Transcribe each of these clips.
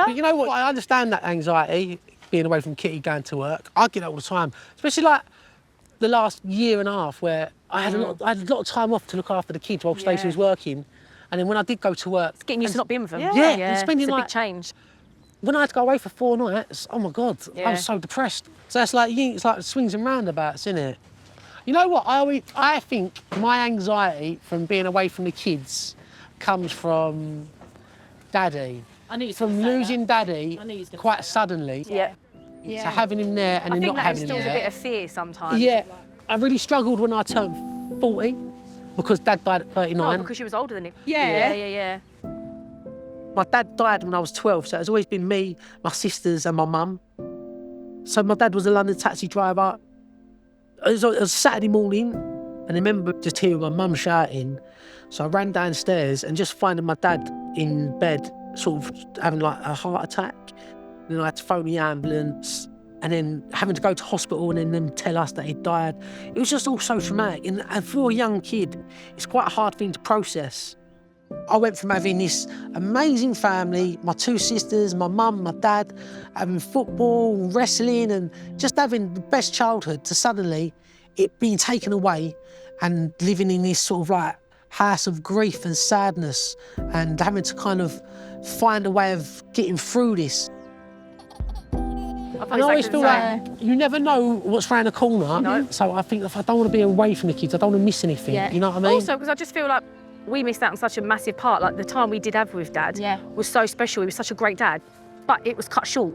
But you know what? I understand that anxiety, being away from Kitty, going to work. I get it all the time, especially like the last year and a half where I had a lot of time off to look after the kids while Stacey was working. And then when I did go to work... It's getting used to not being with them. And spending it's a like... big change. When I had to go away for 4 nights, oh my God, I was so depressed. So it's like swings and roundabouts, isn't it? You know what? I think my anxiety from being away from the kids comes from Daddy. I knew from losing Daddy quite suddenly. Yeah. So having him there and then not having him there. I think that instills a bit of fear sometimes. Yeah. I really struggled when I turned 40 because Dad died at 39. Oh, because you was older than him. Yeah. My dad died when I was 12, so it's always been me, my sisters and my mum. So my dad was a London taxi driver. It was Saturday morning, and I remember just hearing my mum shouting. So I ran downstairs and just finding my dad in bed, sort of having like a heart attack. Then I had to phone the ambulance, and then having to go to hospital and then them tell us that he died. It was just all so traumatic. And for a young kid, it's quite a hard thing to process. I went from having this amazing family, my 2 sisters, my mum, my dad, having football, wrestling, and just having the best childhood, to suddenly it being taken away and living in this sort of like house of grief and sadness and having to kind of find a way of getting through this. And I always feel like you never know what's around the corner. No. So I think if I don't want to be away from the kids, I don't want to miss anything. You know what I mean? Also, because I just feel like we missed out on such a massive part. Like the time we did have with Dad was so special. He was such a great dad, but it was cut short.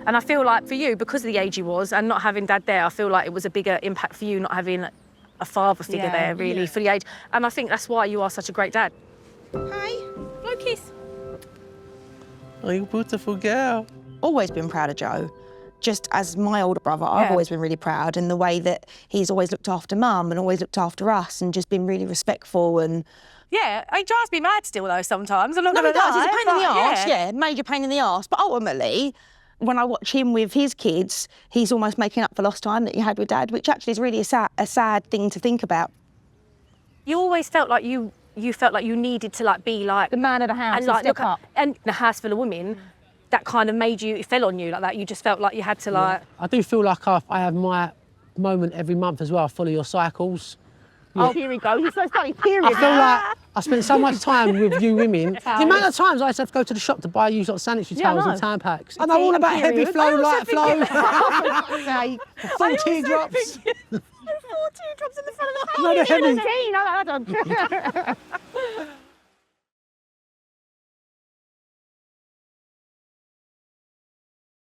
And I feel like for you, because of the age he was and not having Dad there, I feel like it was a bigger impact for you not having a father figure there, really, for the age. And I think that's why you are such a great dad. Hi. Blow kiss. Oh, you beautiful girl. Always been proud of Joe. Just as my older brother, I've always been really proud in the way that he's always looked after Mum and always looked after us and just been really respectful and... Yeah, he drives me mad still though sometimes. I'm not No, he gonna lie. does. He's a pain in the arse, major pain in the arse. But ultimately, when I watch him with his kids, he's almost making up for lost time that he had with Dad, which actually is really a sad thing to think about. You always felt like you felt like you needed to like be like the man of the house and like look up. And in a house full of women, that kind of made you, it fell on you like that. You just felt like you had to like... I do feel like I have my moment every month as well. I follow your cycles. Oh, here he goes. He's so starting period. I feel like I spend so much time with you women. The amount of times I used to have to go to the shop to buy you lot of sanitary towels and tan packs. I know all about heavy flow, light flow. 4 teardrops. 4 teardrops in the front of the house. No, they're heavy. I don't.